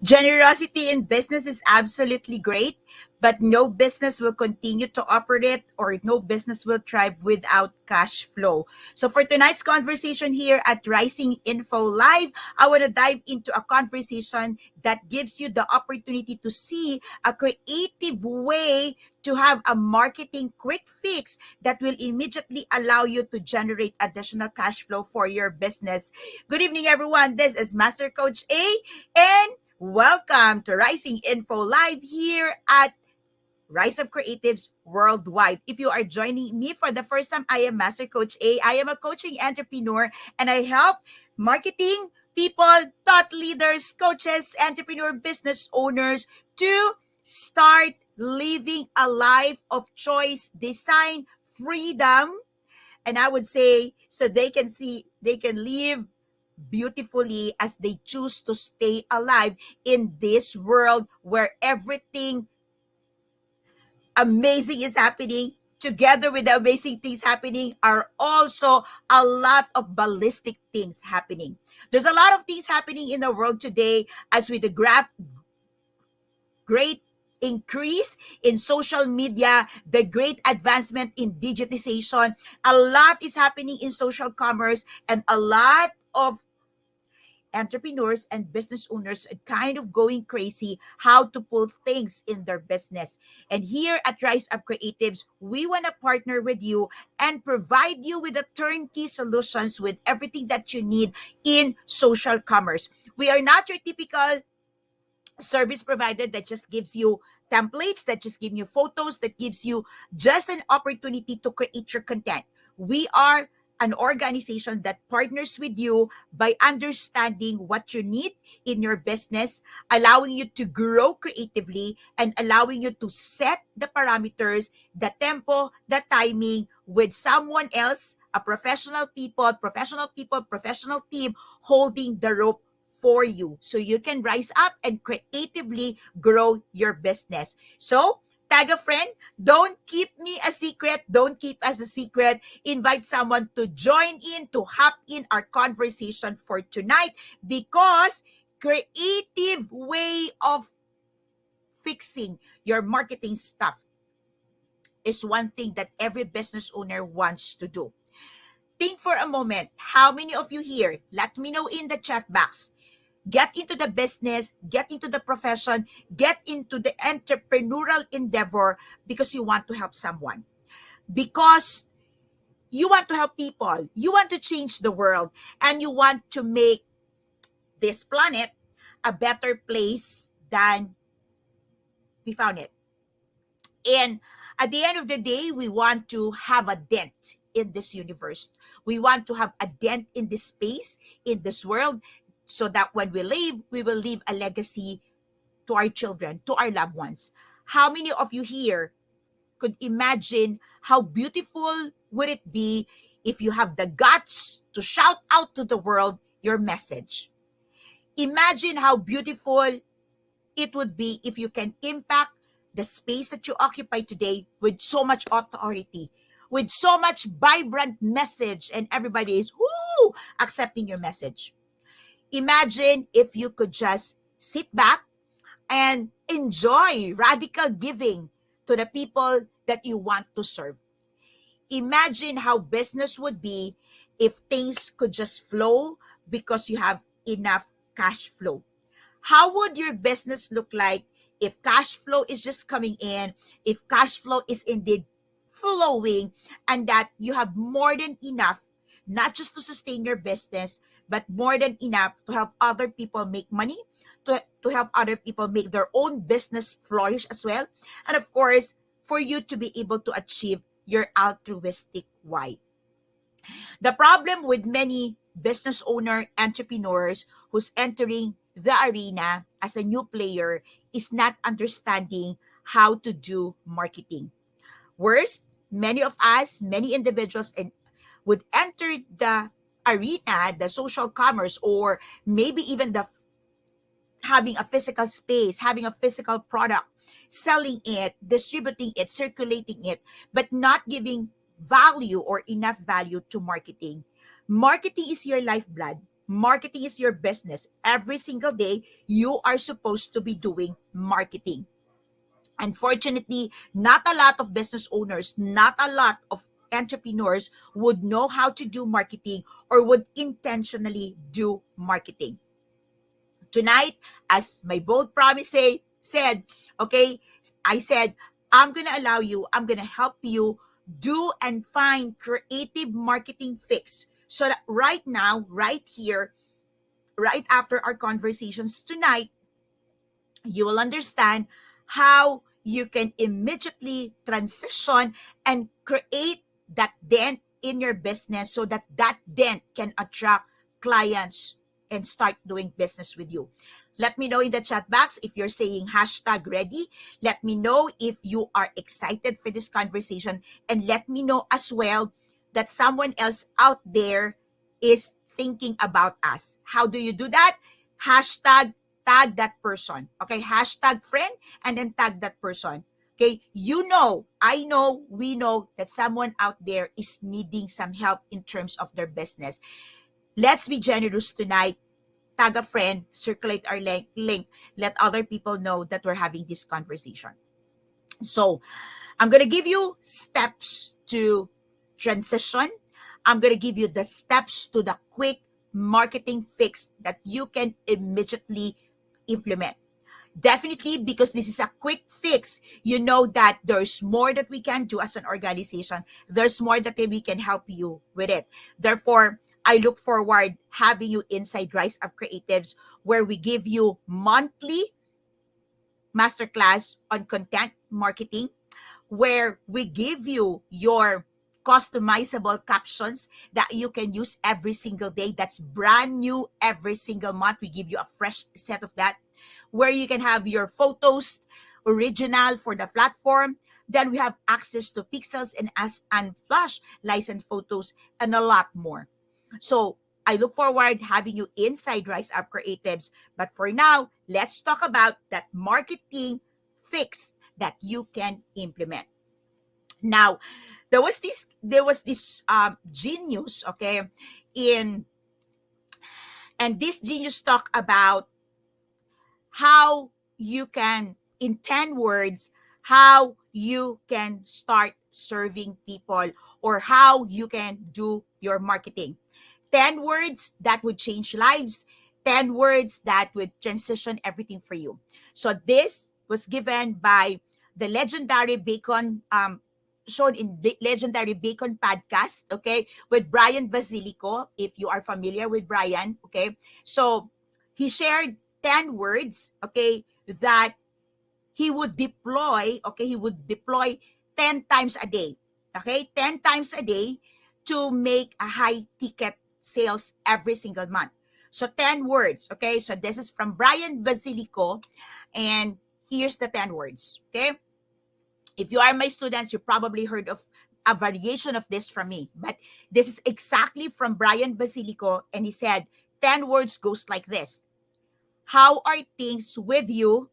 Generosity in business is absolutely great, but no business will continue to operate or no business will thrive without cash flow. So, for tonight's conversation here at Rising Info Live, I want to dive into a conversation that gives you the opportunity to see a creative way to have a marketing quick fix that will immediately allow you to generate additional cash flow for your business. Good evening, everyone. This is Master Coach A, and welcome to Rising Info Live here at Rise of Creatives Worldwide. If you are joining me for the first time, I am Master Coach A. I am a coaching entrepreneur and I help marketing people, thought leaders, coaches, entrepreneur business owners to start living a life of choice, design, freedom, and I would say so they can live beautifully as they choose to stay alive in this world where everything amazing is happening. Together with the amazing things happening are also a lot of ballistic things happening. There's a lot of things happening in the world today as with the great increase in social media, the great advancement in digitization. A lot is happening in social commerce, and a lot of entrepreneurs and business owners are kind of going crazy how to pull things in their business. And here at Rise Up Creatives, we want to partner with you and provide you with the turnkey solutions with everything that you need in social commerce. We are not your typical service provider that just gives you templates, that just give you photos, that gives you just an opportunity to create your content. We are an organization that partners with you by understanding what you need in your business, allowing you to grow creatively, and allowing you to set the parameters, the tempo, the timing with someone else, a professional team holding the rope for you so you can rise up and creatively grow your business. So, tag a friend. Don't keep me a secret. Don't keep us a secret. Invite someone to join in, to hop in our conversation for tonight because creative way of fixing your marketing stuff is one thing that every business owner wants to do. Think for a moment, how many of you here, let me know in the chat box, get into the business, get into the profession, get into the entrepreneurial endeavor because you want to help someone. Because you want to help people. You want to change the world. And you want to make this planet a better place than we found it. And at the end of the day, we want to have a dent in this universe. We want to have a dent in this space, in this world, so that when we leave, we will leave a legacy to our children, to our loved ones. How many of you here could imagine how beautiful would it be if you have the guts to shout out to the world your message? Imagine how beautiful it would be if you can impact the space that you occupy today with so much authority, with so much vibrant message, and everybody is accepting your message. Imagine if you could just sit back and enjoy radical giving to the people that you want to serve. Imagine how business would be if things could just flow because you have enough cash flow. How would your business look like if cash flow is just coming in, if cash flow is indeed flowing, and that you have more than enough, not just to sustain your business, but more than enough to help other people make money, to help other people make their own business flourish as well, and of course, for you to be able to achieve your altruistic why. The problem with many business owner entrepreneurs who's entering the arena as a new player is not understanding how to do marketing. Worse, many of us, many individuals would enter the arena, the social commerce, or maybe even the having a physical space, having a physical product, selling it, distributing it, circulating it, but not giving value or enough value to marketing. Marketing is your lifeblood. Marketing is your business. Every single day, you are supposed to be doing marketing. Unfortunately, not a lot of business owners, not a lot of entrepreneurs would know how to do marketing or would intentionally do marketing. Tonight, as my bold promise said, okay, I said, I'm gonna help you do and find creative marketing fix. So that right now, right here, right after our conversations tonight, you will understand how you can immediately transition and create that dent in your business so that that dent can attract clients and start doing business with you. Let me know in the chat box if you're saying hashtag ready. Let me know if you are excited for this conversation. And let me know as well that someone else out there is thinking about us. How do you do that? Hashtag tag that person. Okay, hashtag friend and then tag that person. Okay, you know, I know, we know that someone out there is needing some help in terms of their business. Let's be generous tonight. Tag a friend, circulate our link, let other people know that we're having this conversation. So, I'm going to give you steps to transition. I'm going to give you the steps to the quick marketing fix that you can immediately implement. Definitely, because this is a quick fix, you know that there's more that we can do as an organization. There's more that we can help you with it. Therefore, I look forward having you inside Rise Up Creatives, where we give you monthly masterclass on content marketing, where we give you your customizable captions that you can use every single day. That's brand new every single month. We give you a fresh set of that, where you can have your photos original for the platform. Then we have access to pixels and flash licensed photos and a lot more. So I look forward having you inside Rise Up Creatives. But for now, let's talk about that marketing fix that you can implement. Now, there was this genius, okay, in and this genius talk about how you can, in 10 words, how you can start serving people or how you can do your marketing. 10 words that would change lives, 10 words that would transition everything for you. So this was given by the legendary Bacon, shown in the legendary Bacon podcast, okay, with Brian Basilico, if you are familiar with Brian, okay. So he shared 10 words, okay, that he would deploy 10 times a day, okay, 10 times a day to make a high ticket sales every single month. So 10 words, okay, so this is from Brian Basilico, and here's the 10 words, okay. If you are my students, you probably heard of a variation of this from me, but this is exactly from Brian Basilico, and he said 10 words goes like this: how are things with you?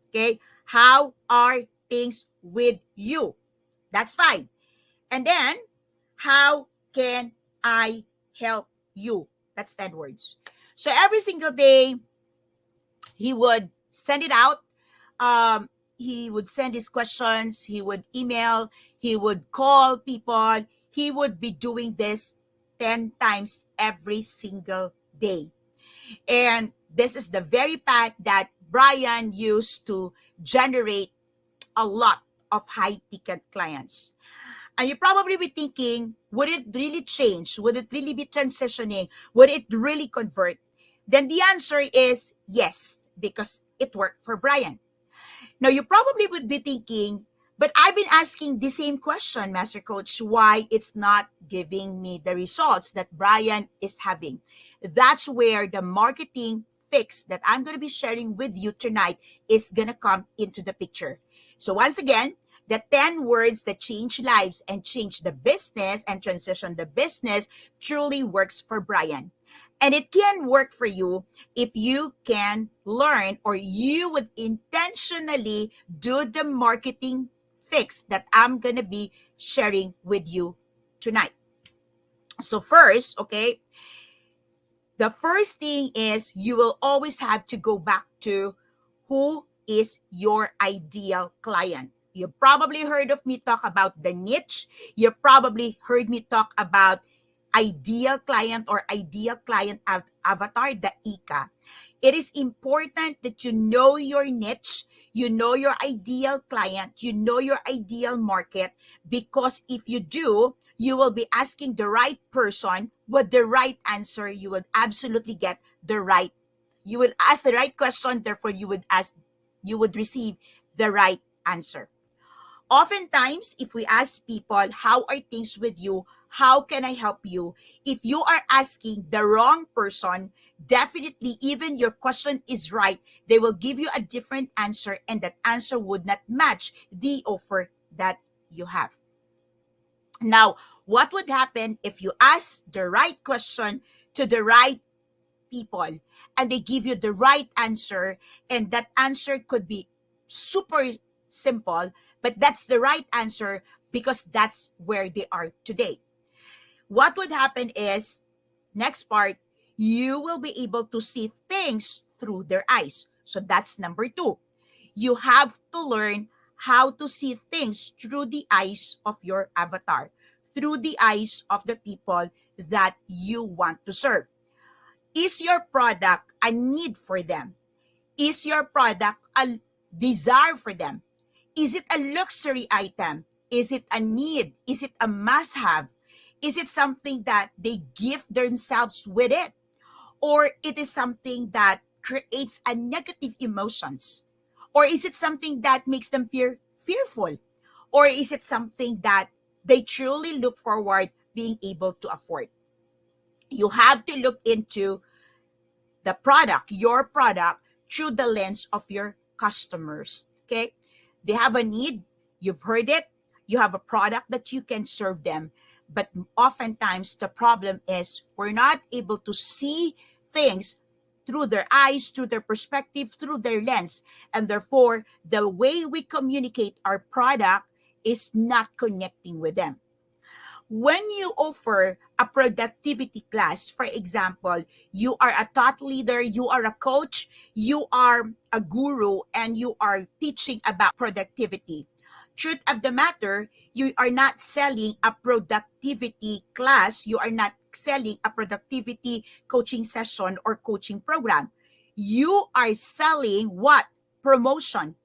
Okay. How are things with you? That's fine. And then, how can I help you? That's 10 words. So every single day, he would send it out. He would send his questions. He would email. He would call people. He would be doing this 10 times every single day. And this is the very path that Brian used to generate a lot of high ticket clients. And you probably be thinking, would it really change? Would it really be transitioning? Would it really convert? Then the answer is yes, because it worked for Brian. Now, you probably would be thinking, but I've been asking the same question, Master Coach, why it's not giving me the results that Brian is having. That's where the marketing fix that I'm going to be sharing with you tonight is going to come into the picture. So once again, the 10 words that change lives and change the business and transition the business truly works for Brian. And it can work for you if you can learn or you would intentionally do the marketing fix that I'm going to be sharing with you tonight. So first, okay, The first thing is you will always have to go back to who is your ideal client. You probably heard of me talk about the niche. You probably heard me talk about ideal client or ideal client avatar, the ICA. It is important that you know your niche, you know your ideal client, you know your ideal market, because if you do, you will be asking the right person with the right answer. You would absolutely get the right, you will ask the right question, therefore you would receive the right answer. Oftentimes, if we ask people, how are things with you? How can I help you? If you are asking the wrong person, definitely, even your question is right, they will give you a different answer, and that answer would not match the offer that you have. Now, what would happen if you ask the right question to the right people and they give you the right answer, and that answer could be super simple, but that's the right answer because that's where they are today? What would happen is, next part, you will be able to see things through their eyes. So that's number two. You have to learn how to see things through the eyes of your avatar, through the eyes of the people that you want to serve. Is your product a need for them? Is your product a desire for them? Is it a luxury item? Is it a need? Is it a must have? Is it something that they gift themselves with it? Or it is something that creates a negative emotions? Or is it something that makes them fearful? Or is it something that they truly look forward being able to afford? You have to look into the product, your product, through the lens of your customers. Okay? They have a need, you've heard it, you have a product that you can serve them. But oftentimes the problem is we're not able to see things through their eyes, through their perspective, through their lens. And therefore, the way we communicate our product is not connecting with them. When you offer a productivity class, for example, you are a thought leader, you are a coach, you are a guru, and you are teaching about productivity. Truth of the matter, you are not selling a productivity class, you are not selling a productivity coaching session or coaching program. You are selling what? Promotion.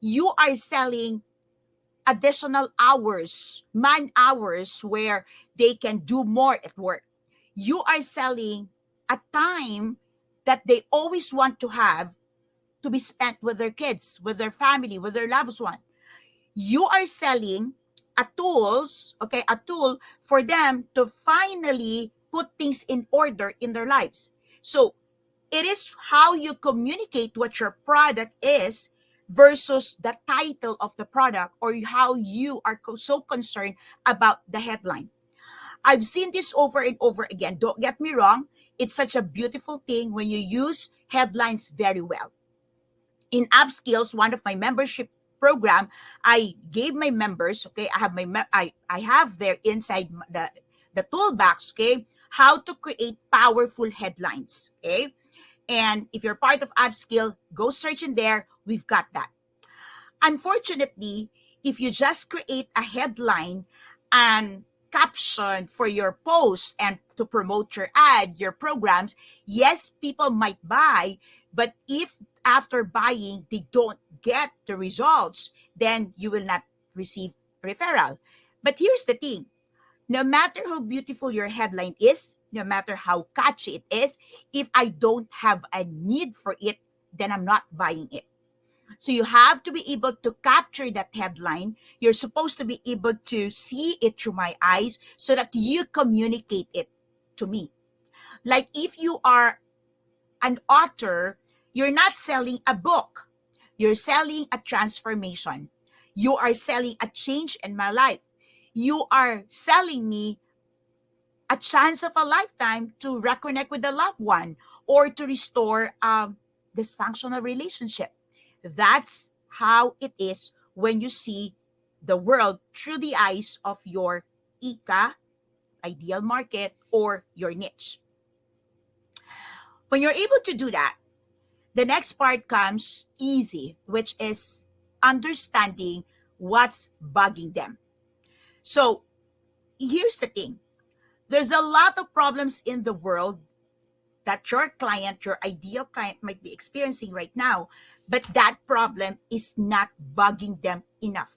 You are selling additional hours, man hours, where they can do more at work. You are selling a time that they always want to have to be spent with their kids, with their family, with their loved one. You are selling a tools, okay, a tool for them to finally put things in order in their lives. So it is how you communicate what your product is versus the title of the product, or how you are so concerned about the headline. I've seen this over and over again. Don't get me wrong. It's such a beautiful thing when you use headlines very well. In Upskills, one of my membership program, I gave my members, okay, I have I have there inside the toolbox, okay, how to create powerful headlines, okay? And if you're part of Upskill, go search in there. We've got that. Unfortunately, if you just create a headline and caption for your post and to promote your ad, your programs, yes, people might buy, but if after buying they don't get the results, then you will not receive referral. But here's the thing, no matter how beautiful your headline is, no matter how catchy it is, if I don't have a need for it, then I'm not buying it. So you have to be able to capture that headline. You're supposed to be able to see it through my eyes so that you communicate it to me. Like if you are an author, you're not selling a book. You're selling a transformation. You are selling a change in my life. You are selling me a chance of a lifetime to reconnect with a loved one or to restore a dysfunctional relationship. That's how it is when you see the world through the eyes of your ICA, ideal market, or your niche. When you're able to do that, the next part comes easy, which is understanding what's bugging them. So here's the thing. There's a lot of problems in the world that your client, your ideal client, might be experiencing right now, but that problem is not bugging them enough.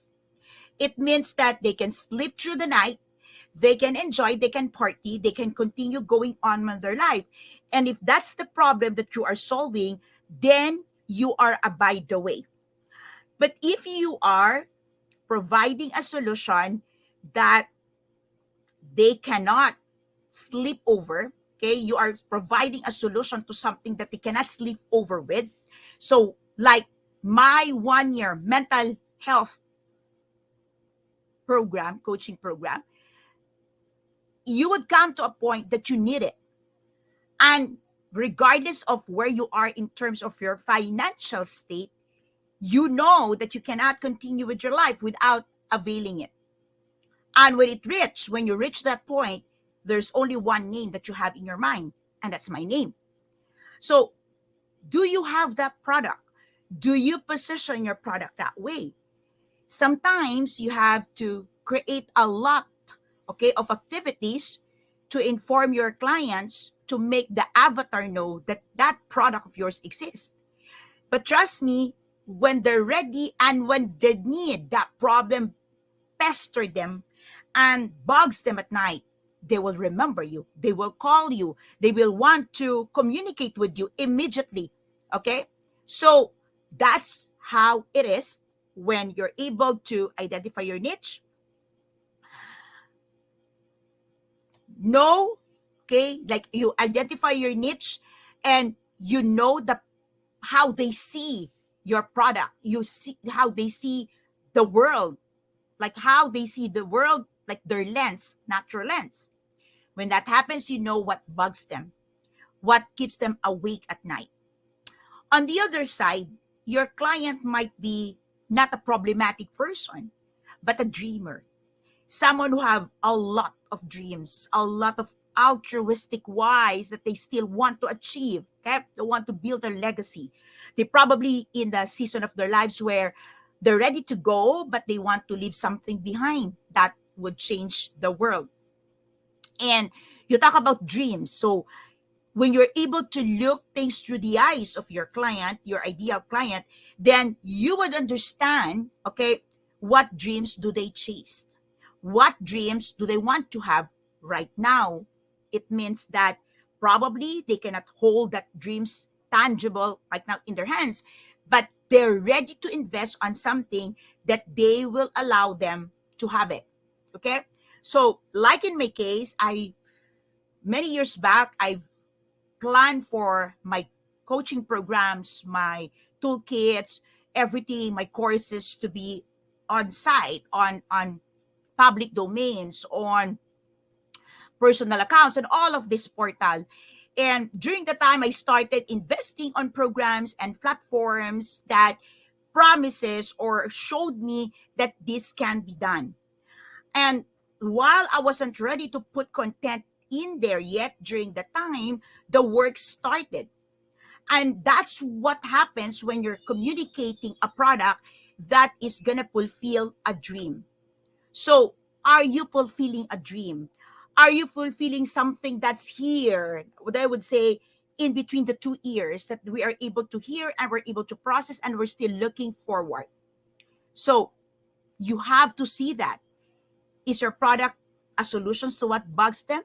It means that they can sleep through the night, they can enjoy, they can party, they can continue going on with their life. And if that's the problem that you are solving, then you are by the way. But if you are providing a solution that they cannot sleep over, okay, you are providing a solution to something that they cannot sleep over with. So, like my 1 year mental health program, coaching program, you would come to a point that you need it. And regardless of where you are in terms of your financial state, you know that you cannot continue with your life without availing it. And when you reach that point, there's only one name that you have in your mind, and that's my name. So, do you have that product? Do you position your product that way? Sometimes you have to create a lot, okay, of activities to inform your clients to make the avatar know that that product of yours exists. But trust me, when they're ready and when they need that problem pester them and bugs them at night, they will remember you. They will call you. They will want to communicate with you immediately. Okay? So that's how it is when you're able to identify your niche. Know, okay, like you identify your niche and you know how they see your product. You see how they see the world, like how they see the world, like their lens, not your lens. When that happens, you know what bugs them, what keeps them awake at night. On the other side, your client might be not a problematic person, but a dreamer, someone who have a lot of dreams, a lot of altruistic whys that they still want to achieve. Okay, they want to build their legacy. They probably in the season of their lives where they're ready to go, but they want to leave something behind that would change the world. And you talk about dreams. So when you're able to look things through the eyes of your client, your ideal client, then you would understand, okay, what dreams do they chase? What dreams do they want to have right now? It means that probably they cannot hold that dreams tangible right now in their hands, but they're ready to invest on something that they will allow them to have it. Okay? So, like in my case, many years back, I plan for my coaching programs, my toolkits, everything, my courses to be on site, on public domains, on personal accounts, and all of this portal. And during the time I started investing on programs and platforms that promises or showed me that this can be done. And while I wasn't ready to put content in there yet during the time, the work started. And that's what happens when you're communicating a product that is going to fulfill a dream. So, are you fulfilling a dream? Are you fulfilling something that's here? What I would say in between the 2 ears that we are able to hear and we're able to process and we're still looking forward. So, you have to see that. Is your product a solution to what bugs them?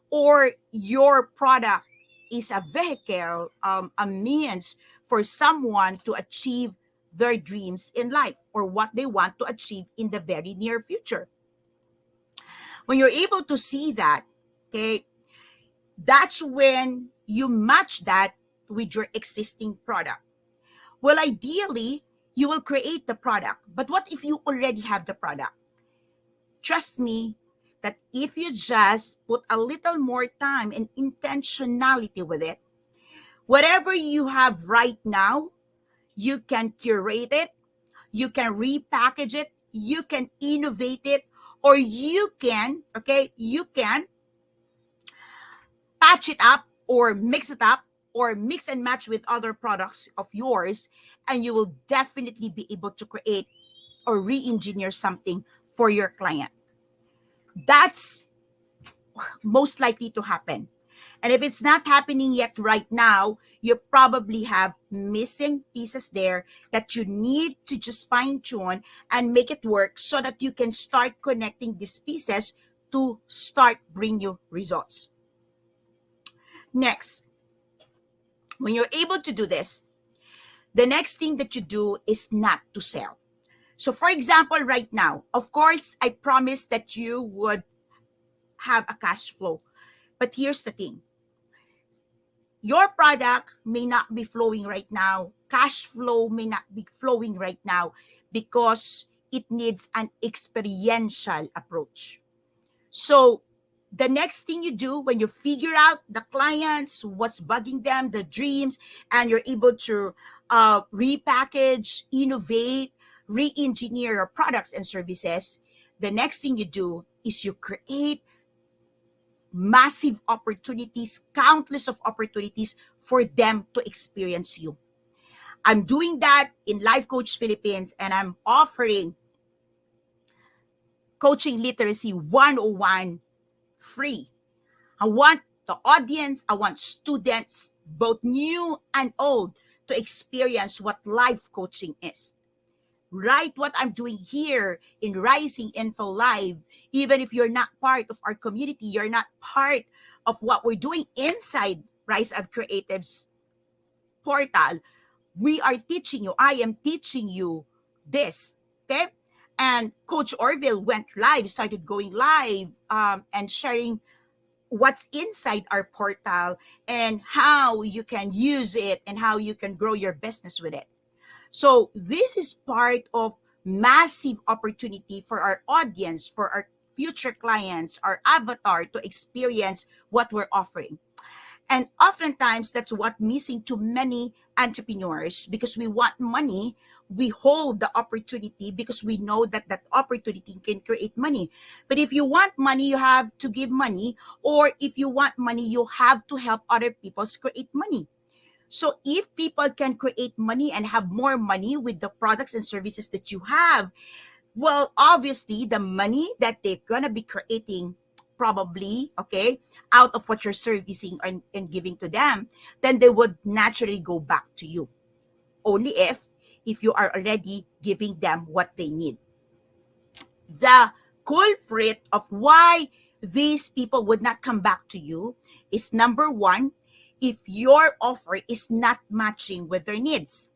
Or your product is a vehicle, a means for someone to achieve their dreams in life or what they want to achieve in the very near future? When you're able to see that, okay, that's when you match that with your existing product. Well, ideally, you will create the product. But what if you already have the product? Trust me that if you just put a little more time and intentionality with it, whatever you have right now, you can curate it, you can repackage it, you can innovate it, or you can, okay, you can patch it up or mix it up or mix and match with other products of yours, and you will definitely be able to create or re-engineer something for your client. That's most likely to happen. And if it's not happening yet right now, you probably have missing pieces there that you need to just fine tune and make it work so that you can start connecting these pieces to start bring you results. Next, when you're able to do this, the next thing that you do is not to sell. So for example, right now, of course, I promised that you would have a cash flow. But here's the thing. Your product may not be flowing right now. Cash flow may not be flowing right now because it needs an experiential approach. So the next thing you do when you figure out the clients, what's bugging them, the dreams, and you're able to repackage, innovate, re-engineer your products and services, the next thing you do is you create massive opportunities, countless of opportunities for them to experience you. I'm doing that in Life Coach Philippines, and I'm offering Coaching Literacy 101 free. I want the audience, I want students, both new and old, to experience what life coaching is. Right, what I'm doing here in Rising Info Live, even if you're not part of our community, you're not part of what we're doing inside Rise Up Creatives portal, we are teaching you, I am teaching you this, okay? And Coach Orville went live, started going live, and sharing what's inside our portal and how you can use it and how you can grow your business with it. So this is part of massive opportunity for our audience, for our future clients, our avatar to experience what we're offering. And oftentimes that's what missing to many entrepreneurs, because we want money, we hold the opportunity because we know that that opportunity can create money. But if you want money, you have to give money, or if you want money, you have to help other people create money. So if people can create money and have more money with the products and services that you have, well, obviously the money that they're gonna be creating, probably, okay, out of what you're servicing and giving to them, then they would naturally go back to you. Only if you are already giving them what they need. The culprit of why these people would not come back to you is, number one, if your offer is not matching with their needs,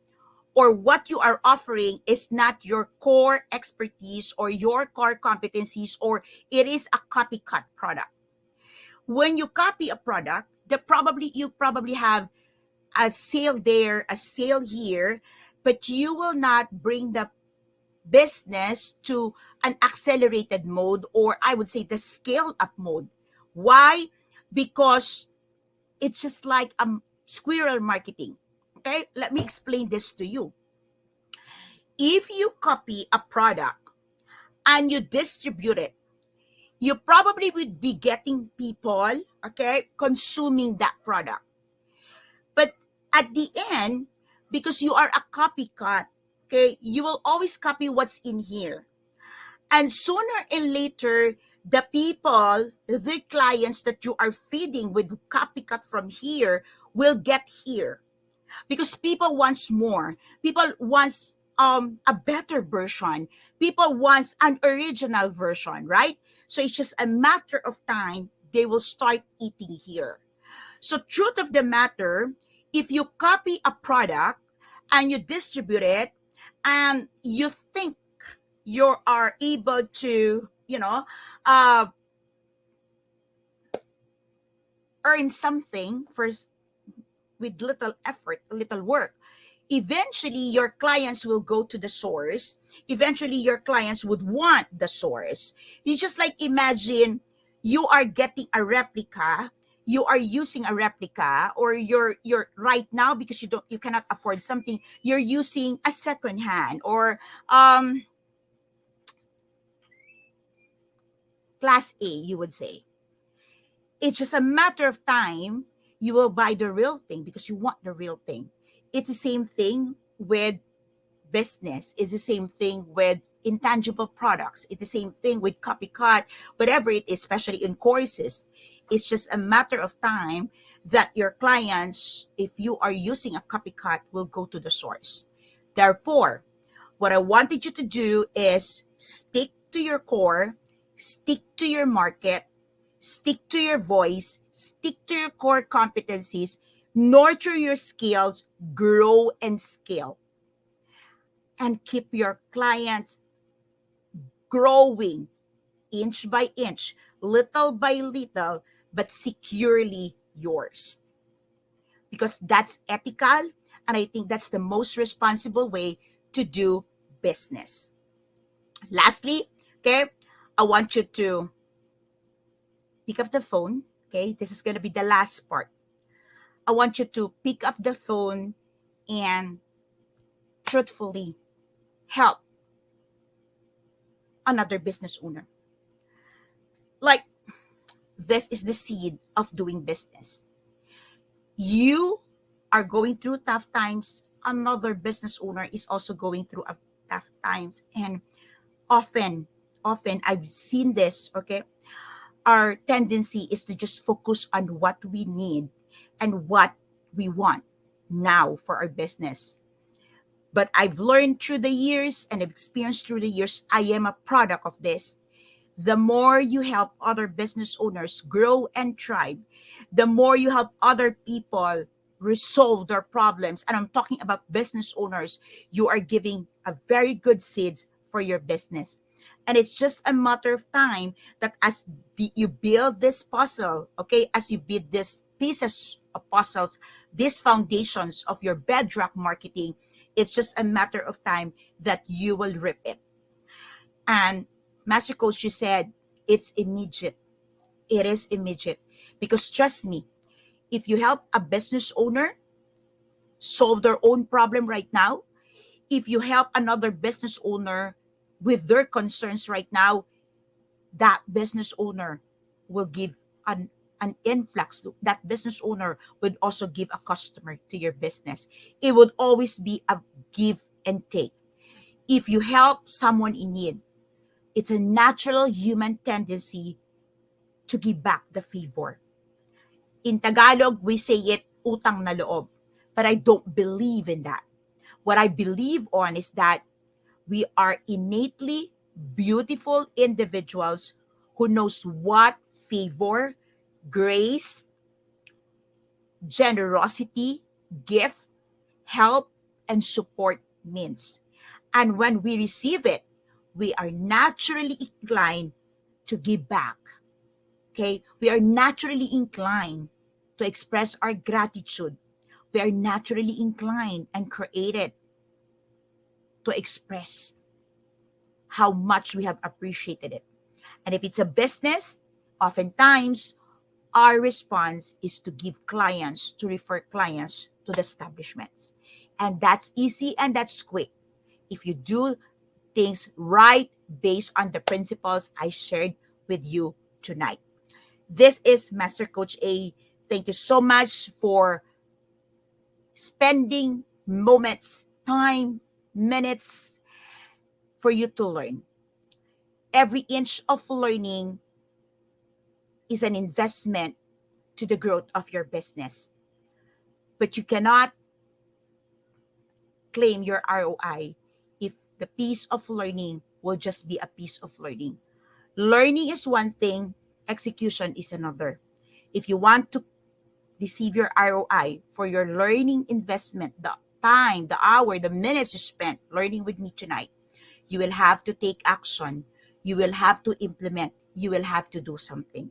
or what you are offering is not your core expertise or your core competencies, or it is a copycat product. When you copy a product, you probably have a sale there, a sale here, but you will not bring the business to an accelerated mode, or I would say the scaled up mode. Why? Because it's just like squirrel marketing. Okay, let me explain this to you. If you copy a product and you distribute it, you probably would be getting people, okay, consuming that product. But at the end, because you are a copycat, okay, you will always copy what's in here. And sooner and later, the people, the clients that you are feeding with copycat from here will get here, because people wants more. People wants a better version. People wants an original version, right? So it's just a matter of time they will start eating here. So truth of the matter, if you copy a product and you distribute it and you think you are able to, uh, earn something first with little effort, little work, eventually your clients will go to the source. Eventually your clients would want the source. You just like imagine you are getting a replica, you are using a replica, or you're right now, because you cannot afford something, you're using a second hand, or class A, you would say. It's just a matter of time you will buy the real thing because you want the real thing. It's the same thing with business. It's the same thing with intangible products. It's the same thing with copycat, whatever it is, especially in courses. It's just a matter of time that your clients, if you are using a copycat, will go to the source. Therefore, what I wanted you to do is stick to your core, stick to your market, stick to your voice, stick to your core competencies, nurture your skills, grow and scale, and keep your clients growing inch by inch, little by little, but securely yours. Because that's ethical, and I think that's the most responsible way to do business. Lastly, okay, I want you to pick up the phone. Okay, this is going to be the last part. I want you to pick up the phone and truthfully help another business owner. Like, this is the seed of doing business. You are going through tough times. Another business owner is also going through a tough times. And often I've seen this, okay? Our tendency is to just focus on what we need and what we want now for our business. But I've learned through the years and I've experienced through the years, I am a product of this. The more you help other business owners grow and thrive, the more you help other people resolve their problems. And I'm talking about business owners. You are giving a very good seeds for your business. And it's just a matter of time that as you build this puzzle, okay, as you build these pieces of puzzles, these foundations of your bedrock marketing, it's just a matter of time that you will rip it. And Master Coach, you said it's immediate. It is immediate. Because trust me, if you help a business owner solve their own problem right now, if you help another business owner with their concerns right now, that business owner will give an influx. That business owner would also give a customer to your business. It would always be a give and take. If you help someone in need, it's a natural human tendency to give back the favor. In Tagalog, we say it utang na loob. But I don't believe in that. What I believe on is that we are innately beautiful individuals who knows what favor, grace, generosity, gift, help, and support means. And when we receive it, we are naturally inclined to give back. Okay? We are naturally inclined to express our gratitude. We are naturally inclined and created to express how much we have appreciated it. And if it's a business, oftentimes our response is to give clients, to refer clients to the establishments. And that's easy and that's quick. If you do things right based on the principles I shared with you tonight. This is Master Coach A. Thank you so much for spending moments, time, minutes for you to learn. Every inch of learning is an investment to the growth of your business. But you cannot claim your ROI if the piece of learning will just be a piece of learning. Learning is one thing, execution is another. If you want to receive your ROI for your learning investment, the time, the hour, the minutes you spent learning with me tonight, you will have to take action. You will have to implement. You will have to do something.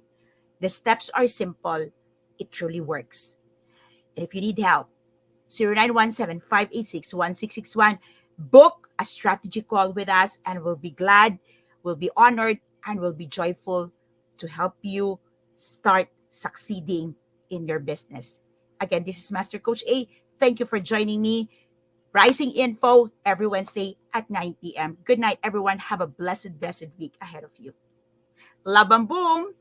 The steps are simple. It truly works. And if you need help, 0917-586-1661, book a strategy call with us and we'll be glad, we'll be honored, and we'll be joyful to help you start succeeding in your business. Again, this is Master Coach A. Thank you for joining me. Rising Info every Wednesday at 9 p.m. Good night, everyone. Have a blessed week ahead of you. Love and boom!